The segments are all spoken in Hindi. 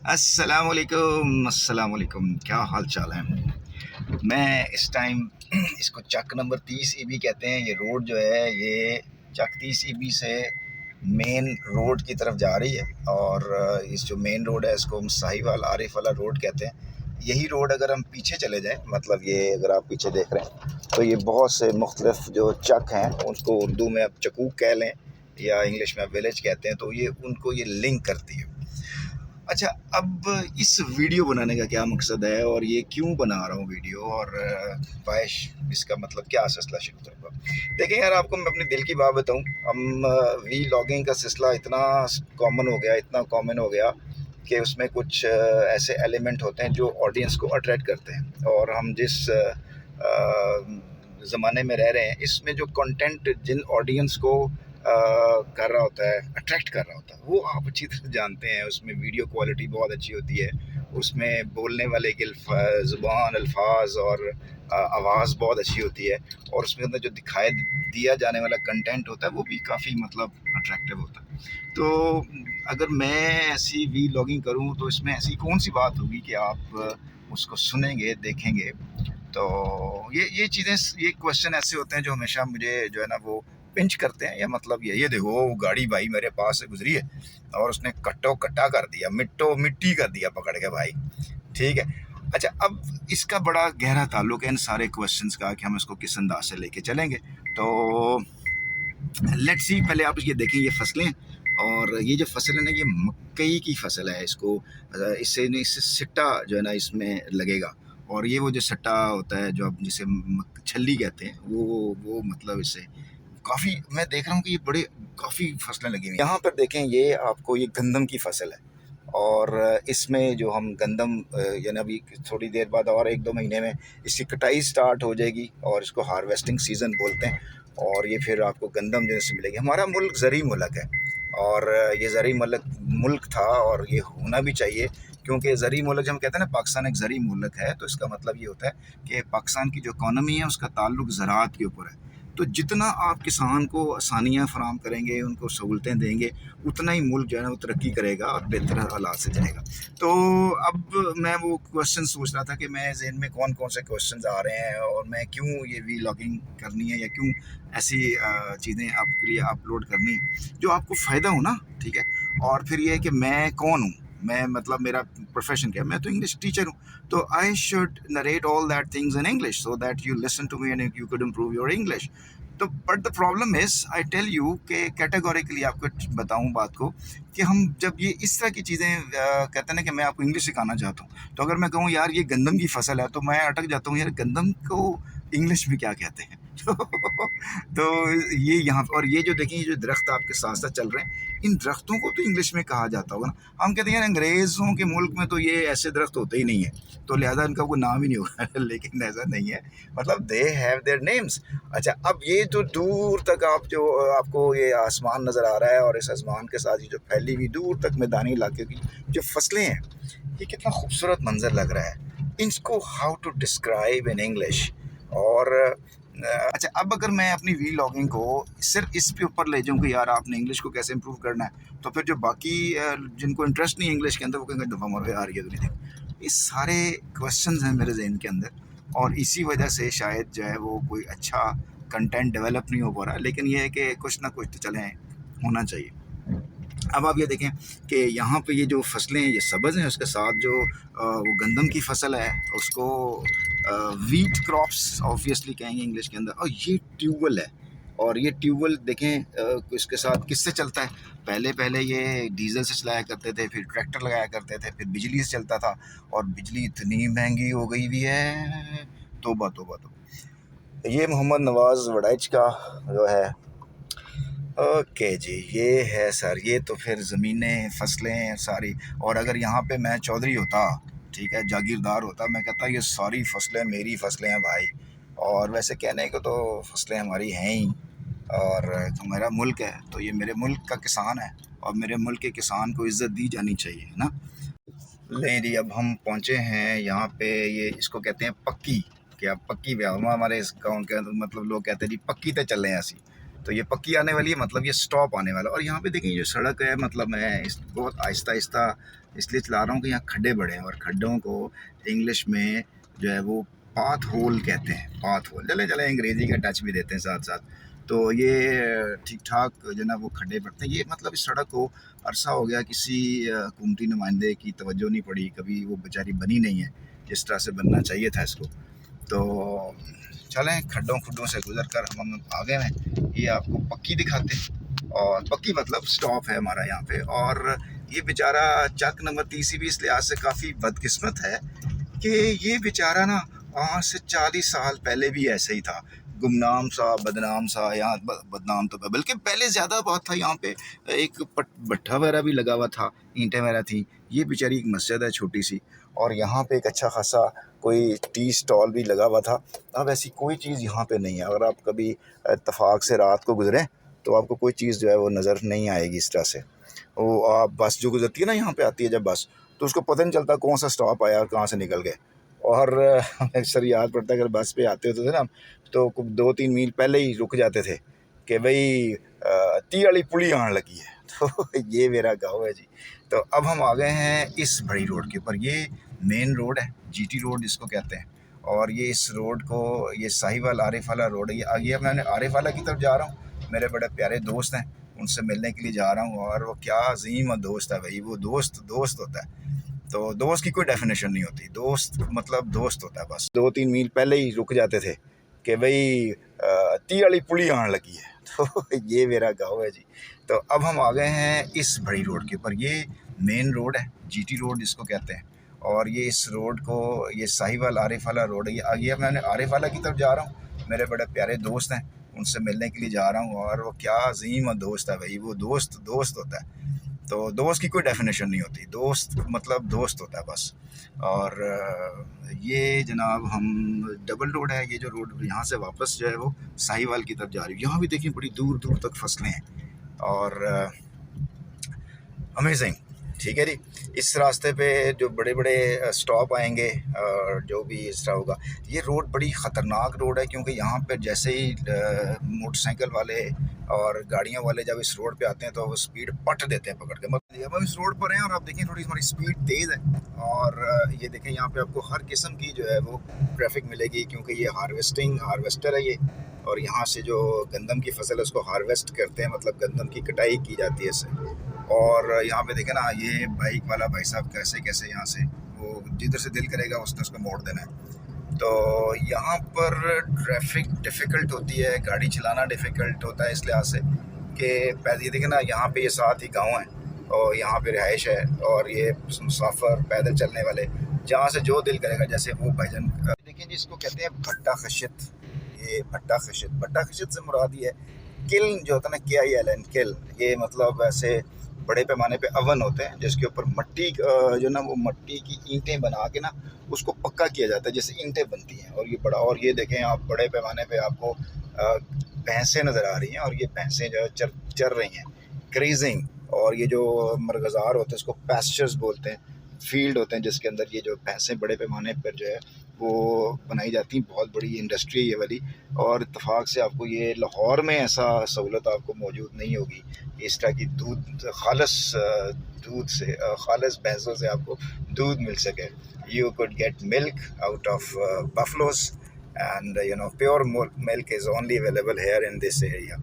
अस्सलाम वालेकुम, क्या हाल चाल है। मैं इस टाइम इसको चक नंबर 30 ईबी कहते हैं। ये रोड जो है ये चक 30 ईबी से मेन रोड की तरफ जा रही है। और इस जो मेन रोड है इसको हम साहिवाल आरिफ वाला रोड कहते हैं। यही रोड अगर हम पीछे चले जाएं, मतलब ये अगर आप पीछे देख रहे हैं तो ये बहुत से मुख्तलिफ जो चक हैं उनको उर्दू में आप चकूक कह लें या इंग्लिश में आप विलेज कहते हैं, तो ये उनको ये लिंक करती है। अच्छा, अब इस वीडियो बनाने का क्या मकसद है और ये क्यों बना रहा हूँ वीडियो, और ख्वाहिश इसका मतलब क्या सिलसिला शुरू करूँगा। देखिए यार, आपको मैं अपने दिल की बात बताऊँ, हम वी लॉगिंग का सिलसिला इतना कॉमन हो गया, इतना कॉमन हो गया कि उसमें कुछ ऐसे एलिमेंट होते हैं जो ऑडियंस को अट्रैक्ट करते हैं। और हम जिस ज़माने में रह रहे हैं इसमें जो कंटेंट जिन ऑडियंस को कर रहा होता है, अट्रैक्ट कर रहा होता है, वो आप अच्छी तरह जानते हैं। उसमें वीडियो क्वालिटी बहुत अच्छी होती है, उसमें बोलने वाले की ज़ुबान, अल्फाज और आवाज़ बहुत अच्छी होती है, और उसमें अंदर जो दिखाई दिया जाने वाला कंटेंट होता है वो भी काफ़ी मतलब अट्रैक्टिव होता है। तो अगर मैं ऐसी वी लॉगिंग करूँ तो इसमें ऐसी कौन सी बात होगी कि आप उसको सुनेंगे, देखेंगे। तो ये चीज़ें, ये क्वेश्चन ऐसे होते हैं जो हमेशा मुझे जो है ना वो पिंच करते हैं। या मतलब ये देखो, वो गाड़ी भाई मेरे पास से गुजरी है और उसने कट्टो कट्टा कर दिया, मिट्टो मिट्टी कर दिया पकड़ के भाई। ठीक है। अच्छा, अब इसका बड़ा गहरा ताल्लुक है इन सारे क्वेश्चंस का कि हम इसको किस अंदाज से लेके चलेंगे। तो लेट्स सी, पहले आप ये देखें, ये फसलें, और ये जो फसल है ना ये मकई की फसल है। इसको इससे सिट्टा जो है ना इसमें लगेगा, और ये वो जो सट्टा होता है जो अब जिसे छल्ली कहते हैं, वो मतलब इससे काफ़ी मैं देख रहा हूँ कि ये बड़े काफ़ी फसलें लगी हुई हैं। यहाँ पर देखें, ये आपको ये गंदम की फसल है, और इसमें जो हम गंदम यानी अभी थोड़ी देर बाद और 1-2 महीने में इसकी कटाई स्टार्ट हो जाएगी और इसको हार्वेस्टिंग सीज़न बोलते हैं। और ये फिर आपको गंदम जो से मिलेगी। हमारा मुल्क ज़री मुल्क है, और ये ज़री मुल्क था और ये होना भी चाहिए, क्योंकि ज़री मुल्क जब हम कहते हैं ना पाकिस्तान एक ज़री मुल्क है, तो इसका मतलब ये होता है कि पाकिस्तान की जो इकॉनमी है उसका ताल्लुक ज़राअत के ऊपर है। तो जितना आप किसान को आसानियाँ फराहम करेंगे, उनको सहूलतें देंगे, उतना ही मुल्क जो है ना वो तरक्की करेगा और बेहतर हालात से जाएगा। तो अब मैं वो क्वेश्चन सोच रहा था कि मैं ज़हन में कौन कौन से क्वेश्चन आ रहे हैं और मैं क्यों ये वी लॉगिंग करनी है, या क्यों ऐसी चीज़ें आपके लिए अपलोड करनी है जो आपको फ़ायदा हो ना। ठीक है। और फिर ये है कि मैं कौन हूँ, मैं मतलब मेरा प्रोफेशन क्या है। मैं तो इंग्लिश टीचर हूँ, तो I should narrate all that things in English so that you listen to me and you could improve your English. तो but the problem is, I tell you कि कैटेगोरिकली आपको बताऊं बात को, कि हम जब ये इस तरह की चीज़ें कहते हैं ना कि मैं आपको इंग्लिश सिखाना चाहता हूँ, तो अगर मैं कहूँ यार ये गंदम की फसल है, तो मैं अटक जाता हूँ यार गंदम को इंग्लिश में क्या कहते हैं। तो ये यहाँ, और ये जो देखिए, ये जो दरख्त आपके साथ साथ चल रहे हैं, इन दरख्तों को तो इंग्लिश में कहा जाता होगा ना। हम कहते हैं यार अंग्रेज़ों के मुल्क में तो ये ऐसे दरख्त होते ही नहीं है, तो लिहाजा इनका कोई नाम ही नहीं होगा। लेकिन ऐसा नहीं है, मतलब दे हैव देयर नेम्स। अच्छा, अब ये जो दूर तक आप जो आपको ये आसमान नज़र आ रहा है, और इस आसमान के साथ ये जो फैली हुई दूर तक मैदानी इलाके की जो फसलें हैं, ये कितना खूबसूरत मंजर लग रहा है। इसको how to describe in English. और अच्छा, अब अगर मैं अपनी वी लॉगिंग को सिर्फ इस पे ऊपर ले जाऊँ कि यार आपने इंग्लिश को कैसे इंप्रूव करना है, तो फिर जो बाकी जिनको इंटरेस्ट नहीं है इंग्लिश के अंदर, वो कहेंगे दफ़ा मरो यार, ये तो नहीं देख। ये सारे क्वेश्चंस हैं मेरे जहन के अंदर, और इसी वजह से शायद जो है वो कोई अच्छा कंटेंट डेवलप नहीं हो पा रहा। लेकिन ये है कि कुछ ना कुछ तो चलें, होना चाहिए। अब आप ये देखें कि यहाँ पे ये जो फसलें हैं ये सब्ज़ हैं, उसके साथ जो वो गंदम की फसल है उसको वीट क्रॉप्स ऑब्वियसली कहेंगे इंग्लिश के अंदर। और ये ट्यूबवेल है, और ये ट्यूबवेल देखें इसके साथ किससे चलता है। पहले पहले ये डीजल से चलाया करते थे, फिर ट्रैक्टर लगाया करते थे, फिर बिजली से चलता था, और बिजली इतनी महंगी हो गई हुई है, तोबा तोबा तो। ये मोहम्मद नवाज़ वड़ाइच का जो है। ओके जी, ये है सर, ये तो फिर ज़मीनें, फसलें सारी। और अगर यहाँ पे मैं चौधरी होता, ठीक है, जागीरदार होता, मैं कहता ये सारी फसलें मेरी फसलें हैं भाई। और वैसे कहने को तो फसलें हमारी हैं ही, और मेरा मुल्क है, तो ये मेरे मुल्क का किसान है, और मेरे मुल्क के किसान को इज़्ज़त दी जानी चाहिए ना। ले जी, अब हम पहुँचे हैं यहाँ पे, ये इसको कहते हैं पक्की। क्या पक्की ब्याह हमारे इस गाँव के मतलब लोग कहते हैं जी पक्की तो चले हैं असी। तो ये पक्की आने वाली है, मतलब ये स्टॉप आने वाला। और यहाँ पे देखिए जो सड़क है, मतलब मैं बहुत आहिस्ता आहिस्ता इसलिए चला रहा हूँ कि यहाँ खड्डे बड़े हैं, और खड्डों को इंग्लिश में जो है वो पाथ होल कहते हैं, पाथ होल। चले चले अंग्रेज़ी का टच भी देते हैं साथ साथ। तो ये ठीक ठाक जो ना वो खड्डे पड़ते हैं। ये मतलब इस सड़क को अरसा हो गया, किसी हुकूमती नुमाइंदे की तवज्जो नहीं पड़ी, कभी वो बेचारी बनी नहीं है जिस तरह से बनना चाहिए था इसको। तो चलें खड्डों खुड्डों से गुजर कर हम आ गए हैं, ये आपको पक्की दिखाते हैं। और पक्की मतलब स्टॉप है हमारा यहाँ पे। और ये बेचारा चक नंबर 30 भी इस लिहाज से काफ़ी बदकिस्मत है कि ये बेचारा ना आज से 40 साल पहले भी ऐसे ही था, गुमनाम सा, बदनाम सा। यहाँ बदनाम तो बल्कि पहले ज़्यादा बात था, यहाँ पे एक भट्ठा वगैरह भी लगा हुआ था, ईंटें वगैरह थी। ये बेचारी एक मस्जिद है छोटी सी, और यहाँ पे एक अच्छा खासा कोई टी स्टॉल भी लगा हुआ था। अब ऐसी कोई चीज़ यहाँ पे नहीं है। अगर आप कभी इत्तेफाक से रात को गुजरें तो आपको कोई चीज़ जो है वो नज़र नहीं आएगी इस तरह से। वो आप बस जो गुजरती है ना, यहाँ पे आती है जब बस, तो उसको पता नहीं चलता कौन सा स्टॉप आया और कहाँ से निकल गए। और अक्सर याद पड़ता है अगर बस पे आते होते थे ना, तो 2-3 मील पहले ही रुक जाते थे कि भाई ती वाली पुली आने लगी है। तो ये मेरा गाँव है जी। तो अब हम आ गए हैं इस बड़ी रोड के ऊपर। ये मेन रोड है, जीटी रोड जिसको कहते हैं। और ये इस रोड को, ये साहिवाल आरिफ वाला रोड है। ये आगे मैं आरिफ वाला की तरफ जा रहा हूँ, मेरे बड़े प्यारे दोस्त हैं, उनसे मिलने के लिए जा रहा हूँ। और वो क्या अजीम दोस्त है भाई, वो दोस्त दोस्त होता है। तो दोस्त की कोई डेफिनेशन नहीं होती, दोस्त मतलब दोस्त होता है बस। 2-3 मील पहले ही रुक जाते थे कि भाई ती वाली पुली आने लगी है। तो ये मेरा गाँव है जी। तो अब हम आ गए हैं इस बड़ी रोड के ऊपर। ये मेन रोड है, जीटी रोड जिसको कहते हैं। और ये इस रोड को, ये साहिवाल आरिफ वाला रोड है। ये आगे मैं आरिफ वाला की तरफ जा रहा हूँ, मेरे बड़े प्यारे दोस्त हैं, उनसे मिलने के लिए जा रहा हूँ। और वो क्या अजीम दोस्त है भाई, वो दोस्त दोस्त होता है। तो दोस्त की कोई डेफिनेशन नहीं होती, दोस्त मतलब दोस्त होता है बस। और ये जनाब हम डबल रोड है, ये जो रोड यहाँ से वापस जो है वो साहिवाल की तरफ जा रही है। यहाँ भी देखिए बड़ी दूर दूर तक फसलें हैं, और अमेजिंग। ठीक है जी। इस रास्ते पे जो बड़े बड़े स्टॉप आएंगे, जो भी इस तरह होगा। ये रोड बड़ी ख़तरनाक रोड है, क्योंकि यहाँ पे जैसे ही मोटरसाइकिल वाले और गाड़ियों वाले जब इस रोड पे आते हैं तो वो स्पीड पट देते हैं पकड़ के। मतलब अब हम इस रोड पर हैं और आप देखें थोड़ी हमारी स्पीड तेज़ है। और ये देखें यहाँ पे आपको हर किस्म की जो है वो ट्रैफिक मिलेगी, क्योंकि ये हार्वेस्टर है ये। और यहाँ से जो गंदम की फसल है उसको हार्वेस्ट करते हैं, मतलब गंदम की कटाई की जाती है इससे। और यहाँ पे देखें ना, ये बाइक वाला भाई साहब कैसे कैसे यहाँ से वो जिधर से दिल करेगा उसने उसको मोड़ देना है। तो यहाँ पर ट्रैफिक डिफ़िकल्ट होती है, गाड़ी चलाना डिफ़िकल्ट होता है इस लिहाज से कि ये देखें ना, यहाँ पे ये साथ ही गांव है और यहाँ पे रिहाइश है, और ये मुसाफिर पैदल चलने वाले जहाँ से जो दिल करेगा, जैसे वो भाईजान देखिए जी, इसको कहते हैं भट्टा खशित। ये भट्टा खशित से मुराद ये है किल जो होता है ना, KILN किल। ये मतलब ऐसे बड़े पैमाने पे अवन होते हैं जिसके ऊपर मट्टी जो ना वो मट्टी की ईंटें बना के ना उसको पक्का किया जाता है, जैसे ईंटें बनती हैं। और ये बड़ा, और ये देखें आप बड़े पैमाने पे आपको भैंसें नज़र आ रही हैं, और ये भैंसें जो चर रही हैं ग्रेजिंग। और ये जो मरगज़ार होते हैं उसको पैस्चर्स बोलते हैं, फील्ड होते हैं जिसके अंदर ये जो भैंसें बड़े पैमाने पर जो है वो बनाई जाती हैं। बहुत बड़ी इंडस्ट्री है ये वाली। और इत्तेफाक से आपको ये लाहौर में ऐसा सहूलत आपको मौजूद नहीं होगी, इस तरह की दूध खालस भैंसों से आपको दूध मिल सके। You could get milk out of buffaloes, and you know pure milk is only available here in this area.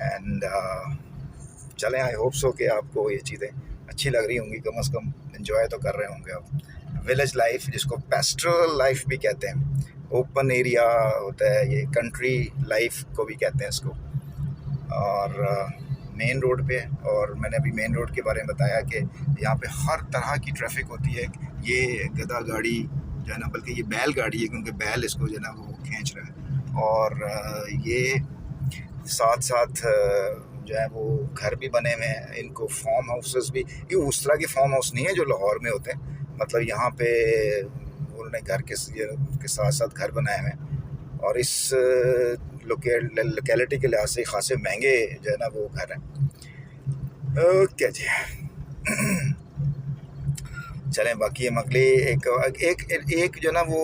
And चलें, आई होप सो कि आपको ये चीज़ें अच्छी लग रही होंगी, कम से कम एंजॉय तो कर रहे होंगे आप। विलेज लाइफ जिसको पेस्टरल लाइफ भी कहते हैं, ओपन एरिया होता है ये, कंट्री लाइफ को भी कहते हैं इसको। और मेन रोड पे, और मैंने अभी मेन रोड के बारे में बताया कि यहाँ पे हर तरह की ट्रैफिक होती है। ये गधा गाड़ी जो है ना, बल्कि ये बैल गाड़ी है, क्योंकि बैल इसको जो है ना वो खींच रहा है। और ये साथ साथ जो है वो घर भी बने हुए हैं, इनको फार्म हाउसेस भी। ये उस तरह के फार्म हाउस नहीं है जो लाहौर में होते हैं, मतलब यहाँ पे उन्होंने घर के साथ साथ घर बनाए हुए हैं। और इस लोकेलिटी के लिहाज से खासे महंगे जो है ना वो घर हैं। ओके जी। चलें, बाकी हम अगले एक जो ना वो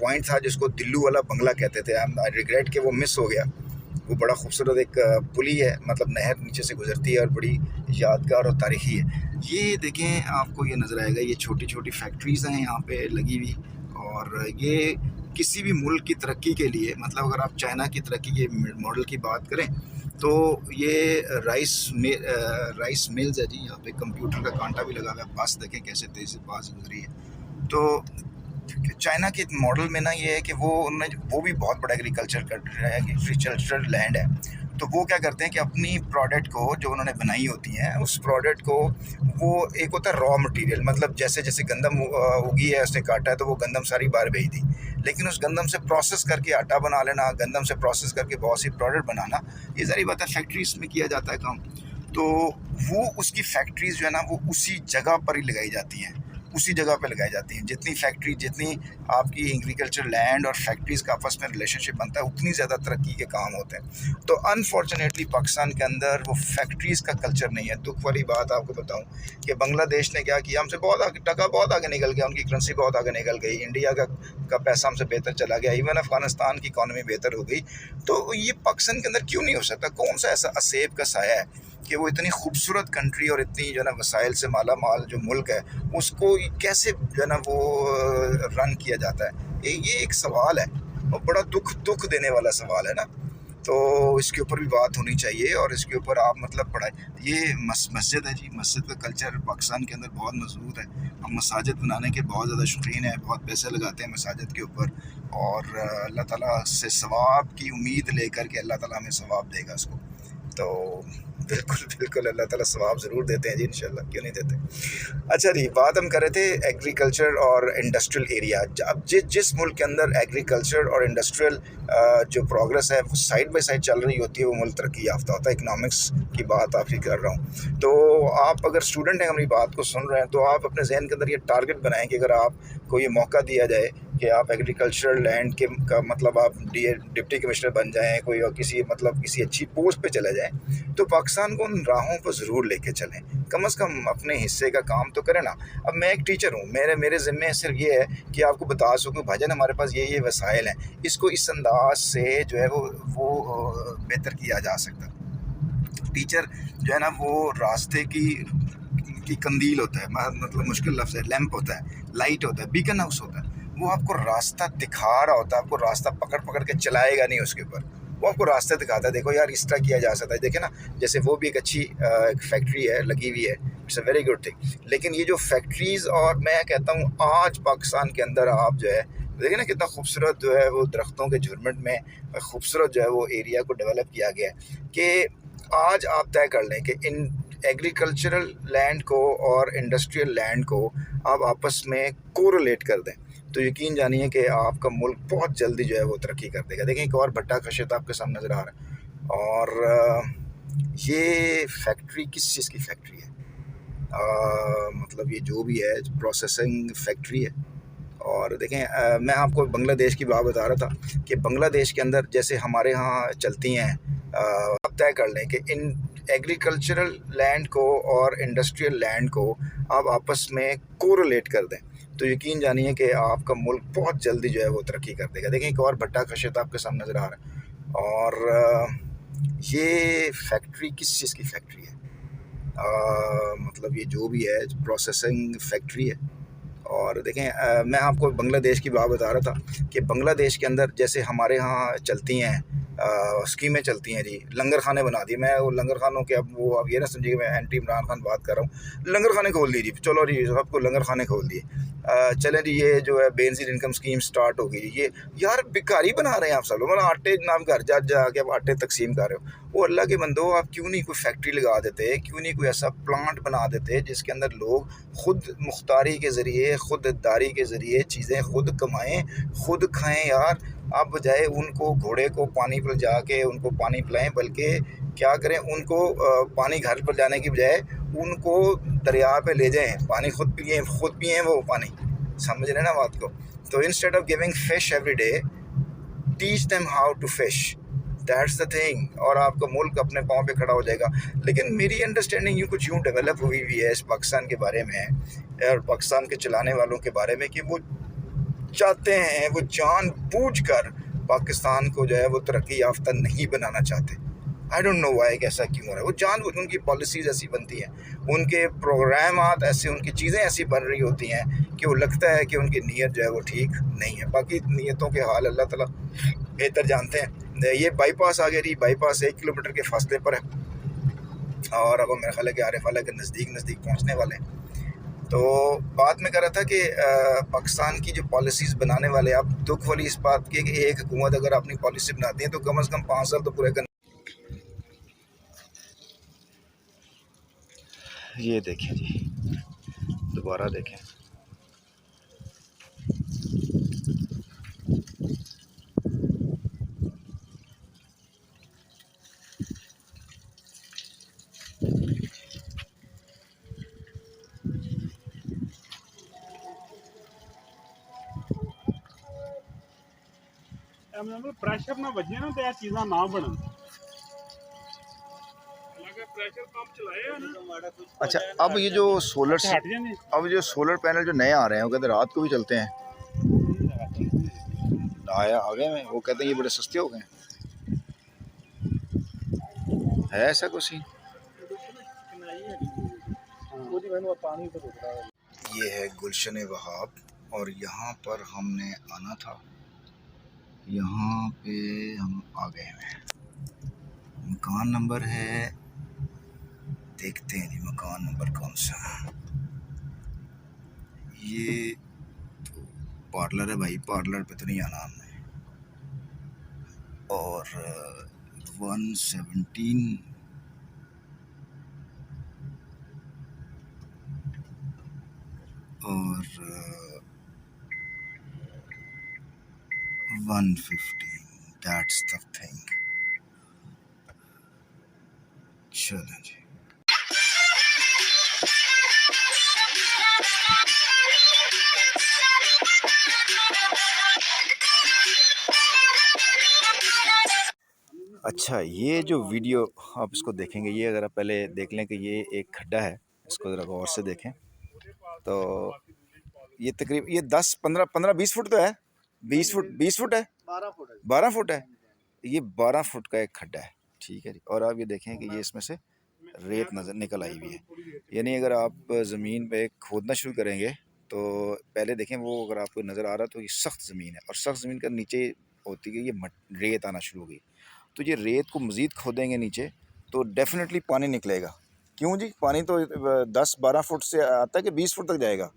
पॉइंट था जिसको दिल्लू वाला बंगला कहते थे। आई रिग्रेट कि वो मिस हो गया। वो बड़ा खूबसूरत एक पुली है, मतलब नहर नीचे से गुजरती है और बड़ी यादगार और तारीखी है। ये देखें, आपको ये नज़र आएगा, ये छोटी छोटी फैक्ट्रीज़ हैं यहाँ पे लगी हुई। और ये किसी भी मुल्क की तरक्की के लिए, मतलब अगर आप चाइना की तरक्की के मॉडल की बात करें तो ये राइस मिल्स है जी। यहाँ पे कंप्यूटर का कांटा भी लगा हुआ है, बस देखें कैसे तेज़ से पास गुजरी है। तो चाइना के मॉडल में ना ये है कि वो भी बहुत बड़ा एग्रीकल्चरल लैंड है। तो वो क्या करते हैं कि अपनी प्रोडक्ट को जो उन्होंने बनाई होती हैं, उस प्रोडक्ट को, वो एक होता है रॉ मटेरियल, मतलब जैसे जैसे गंदम उगी है, उसने काटा है तो वो गंदम सारी बाहर भेज दी, लेकिन उस गंदम से प्रोसेस करके आटा बना लेना, गंदम से प्रोसेस करके बहुत सी प्रोडक्ट बनाना, ये सारी बात है फैक्ट्रीज में किया जाता है काम। तो वो उसकी फैक्ट्रीज जो है ना, वो उसी जगह पर ही लगाई जाती हैं, उसी जगह पे लगाई जाती हैं। जितनी आपकी एग्रीकल्चर लैंड और फैक्ट्रीज़ का आपस में रिलेशनशिप बनता है, उतनी ज़्यादा तरक्की के काम होते हैं। तो अनफॉर्चुनेटली पाकिस्तान के अंदर वो फैक्ट्रीज़ का कल्चर नहीं है। दुख वाली बात आपको बताऊं कि बांग्लादेश ने क्या किया, हमसे बहुत आगे, टका बहुत आगे निकल गया, उनकी करेंसी बहुत आगे निकल गई, इंडिया का पैसा हमसे बेहतर चला गया, इवन अफगानिस्तान की इकॉनमी बेहतर हो गई। तो ये पाकिस्तान के अंदर क्यों नहीं हो सकता? कौन सा ऐसा असेब का साया है कि वो इतनी खूबसूरत कंट्री और इतनी जो है ना वसाइल से माला माल जो मुल्क है, उसको कैसे जो है ना वो रन किया जाता है? ये एक सवाल है और बड़ा दुख देने वाला सवाल है ना। तो इसके ऊपर भी बात होनी चाहिए और इसके ऊपर आप मतलब पढ़ाई। ये मस्जिद है जी, मस्जिद का कल्चर पाकिस्तान के अंदर बहुत मजबूत है। हम मसाजिद बनाने के बहुत ज़्यादा शौकीन हैं, बहुत पैसे लगाते हैं मसाजिद के ऊपर, और अल्लाह ताला से सवाब की उम्मीद लेकर के अल्लाह ताला हमें सवाब देगा उसको। तो बिल्कुल अल्लाह ताला सवाब ज़रूर देते हैं जी, इंशाल्लाह, क्यों नहीं देते। अच्छा जी, बात हम कर रहे थे एग्रीकल्चर और इंडस्ट्रियल एरिया। अब जिस मुल्क के अंदर एग्रीकल्चर और इंडस्ट्रियल जो प्रोग्रेस है वो साइड बाय साइड चल रही होती है, वो मुल्क तरक्की याफ्ता होता है। इकनॉमिक्स की बात आपकी कर रहा हूँ। तो आप अगर स्टूडेंट हैं, हमारी बात को सुन रहे हैं, तो आप अपने जहन के अंदर ये टारगेट बनाएं कि अगर आपको ये मौका दिया जाए कि आप एग्रीकल्चरल लैंड के का मतलब आप डिप्टी कमिश्नर बन जाएं, कोई और किसी अच्छी पोस्ट पे चले जाएं, तो पाकिस्तान को उन राहों पर ज़रूर लेके चलें। कम से कम अपने हिस्से का काम तो करें ना। अब मैं एक टीचर हूँ, मेरे ज़िम्मे सिर्फ ये है कि आपको बता सकूँ भाईजान हमारे पास ये वसाइल हैं, इसको इस अंदाज से जो है वो बेहतर किया जा सकता। टीचर जो है ना, वो रास्ते की कंदील होता है, मतलब मुश्किल लफ्ज़ है, लैंप होता है, लाइट होता है, बीकन हाउस होता है। वो आपको रास्ता दिखा रहा होता है, आपको रास्ता पकड़ के चलाएगा नहीं उसके ऊपर, वो आपको रास्ते दिखाता है, देखो यार इस तरह किया जा सकता है। देखे ना, जैसे वो भी एक अच्छी एक फैक्ट्री है लगी हुई है, it's a very good thing. लेकिन ये जो फैक्ट्रीज़, और मैं कहता हूँ आज पाकिस्तान के अंदर आप जो है देखिए ना, कितना खूबसूरत जो है वो दरख्तों के झुरमुट में खूबसूरत जो है वो एरिया को डेवलप किया गया है। कि आज आप तय कर लें कि इन एग्रीकल्चरल लैंड को और इंडस्ट्रियल लैंड को आप आपस में कोरिलेट कर दें, तो यकीन जानिए कि आपका मुल्क बहुत जल्दी जो है वो तरक्की कर देगा। देखें, एक और भट्टा कशित आपके सामने नज़र आ रहा है, और ये फैक्ट्री किस चीज़ की फैक्ट्री है? मतलब ये जो भी है प्रोसेसिंग फैक्ट्री है। और देखें, मैं आपको बांग्लादेश की बात बता रहा था कि बांग्लादेश के अंदर जैसे हमारे यहाँ चलती हैं, आप तय कर लें कि इन एग्रीकल्चरल लैंड को और इंडस्ट्रियल लैंड को आप आपस में कोरिलेट कर दें, तो यकीन जानिए कि आपका मुल्क बहुत जल्दी जो है वो तरक्की कर देगा। देखें, एक और भट्टा कशित आपके सामने नज़र आ रहा है, और ये फैक्ट्री किस चीज़ की फैक्ट्री है? मतलब ये जो भी है प्रोसेसिंग फैक्ट्री है। और देखें, मैं आपको बांग्लादेश की बात बता रहा था कि बांग्लादेश के अंदर जैसे हमारे यहाँ चलती हैं स्कीमें चलती हैं जी, लंगर खाने बना दिए। मैं वो लंगर खानों के, अब ये ना समझिए मैं एंटी इमरान खान बात कर रहा हूँ, लंगर खाने खोल दीजिए, चलो जी सबको लंगर खाने खोल दिए। चलें जी, ये जो है बेनजीर इनकम स्कीम स्टार्ट हो गई। ये यार भिखारी बना रहे हैं आप सब लोग, मतलब आटे नाम घर जा के आप आटे तकसीम कर रहे हो। वो अल्लाह के बंदो, आप क्यों नहीं कोई फैक्ट्री लगा देते, क्यों नहीं कोई ऐसा प्लांट बना देते जिसके अंदर लोग खुद मुख्तारी के ज़रिए, खुददारी के ज़रिए चीज़ें खुद कमाएँ, खुद खाएँ यार। आप बजाय उनको घोड़े को पानी पर जाके उनको पानी पिलाएं, बल्कि क्या करें, उनको पानी घर पर जाने की बजाय उनको दरिया पे ले जाएं, पानी खुद पिएं वो पानी। समझ रहे ना बात को? तो instead of giving fish every day, teach them how to fish, that's the thing, और आपका मुल्क अपने पाँव पे खड़ा हो जाएगा। लेकिन मेरी अंडरस्टैंडिंग यूँ डेवलप हुई है इस पाकिस्तान के बारे में और पाकिस्तान के चलाने वालों के बारे में कि वो चाहते हैं, वो जानबूझकर पाकिस्तान को जो है वो तरक्की याफ्ता नहीं बनाना चाहते। आई डोंट नो वाई, ऐसा क्यों हो रहा है। वो जानबूझ उनकी पॉलिसीज़ ऐसी बनती हैं, उनके प्रोग्रामात ऐसे, उनकी चीज़ें ऐसी बन रही होती हैं कि वो लगता है कि उनकी नीयत जो है वो ठीक नहीं है। बाकी नीयतों के हाल अल्लाह ताला बेहतर जानते हैं। ये बाईपास आ गया जी, बाईपास 1 किलोमीटर के फासले पर है और अब मेरा ख्याल है कि आरिफाला के नज़दीक पहुँचने वाले हैं। तो बात में कर रहा था कि पाकिस्तान की जो पॉलिसीज़ बनाने वाले, आप दुख वाली इस बात की कि एक हुकूमत अगर अपनी पॉलिसी बनाती है तो कम से कम 5 साल तो पूरे करने। ये देखें जी, दोबारा देखें। प्रेशर ना बजे ना तो यह चीज़ा ना बनन। अच्छा, अब ये जो सोलर पैनल जो नए आ रहे हैं वो कहते हैं रात को भी चलते हैं। आया आ गए हैं, वो कहते हैं ये बड़े सस्ते हो गए हैं। है ऐसा कुछ ही? ये है गुलशन वहाब और यहाँ पर हमने आना था, यहाँ पे हम आ गए हैं। मकान नंबर है, देखते हैं जी मकान नंबर कौन सा। ये तो पार्लर है भाई, पार्लर पे तो नहीं आना हमने। और 117 और 115, दैट्स द थिंग। चलें जी। अच्छा, ये जो वीडियो आप इसको देखेंगे, ये अगर आप पहले देख लें कि ये एक खड्डा है, इसको ज़रा गौर से देखें तो ये तकरीबन ये 10-15-20 फुट तो है। 20 फुट है, 12 फुट है। ये 12 फुट का एक खड्डा है, ठीक है जी। और आप ये देखें कि ये इसमें से रेत नज़र निकल आई हुई है। यानी अगर आप ज़मीन पे खोदना शुरू करेंगे तो पहले देखें, वो अगर आपको नज़र आ रहा तो ये सख्त ज़मीन है और सख्त ज़मीन का नीचे होती है ये रेत आना शुरू हो गई। तो ये रेत को मज़ीद खोदेंगे नीचे तो डेफिनेटली पानी निकलेगा। क्यों जी? पानी तो 10-12 फुट से आता है कि 20 फुट तक जाएगा?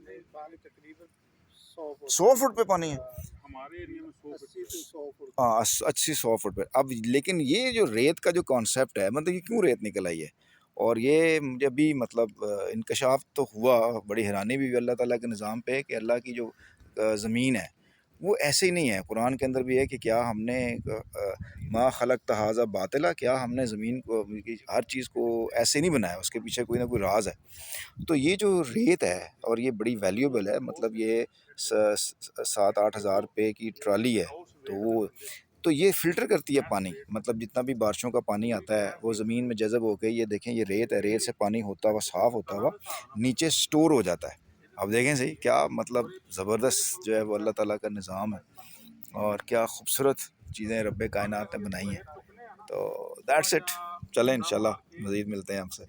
100 फुट पे पानी है हमारे एरिया में 100 फुट। हाँ, 80-100 फुट पे। अब लेकिन ये जो रेत का जो कॉन्सेप्ट है, मतलब ये क्यों रेत निकल आई है? और ये मुझे भी मतलब इंकशाफ तो हुआ, बड़ी हैरानी भी हुई अल्लाह ताला के निज़ाम पे कि अल्लाह की जो ज़मीन है वो ऐसे ही नहीं है। कुरान के अंदर भी है कि क्या हमने मा खलक़्त हाज़ा बातिला, क्या हमने ज़मीन को, हर चीज़ को ऐसे नहीं बनाया, उसके पीछे कोई ना कोई राज है। तो ये जो रेत है और ये बड़ी वैल्यूएबल है, मतलब ये 7-8 हज़ार रुपये की ट्राली है। तो ये फ़िल्टर करती है पानी, मतलब जितना भी बारिशों का पानी आता है वो ज़मीन में जज़ब होके, ये देखें ये रेत है, रेत से पानी होता हुआ, साफ़ होता हुआ नीचे स्टोर हो जाता है। अब देखें सही, क्या मतलब ज़बरदस्त जो है वो अल्लाह ताला का निज़ाम है और क्या खूबसूरत चीज़ें रब्बे कायनात ने बनाई हैं। तो दैट्स इट। चलें इंशाल्लाह मज़ीद मिलते हैं आपसे।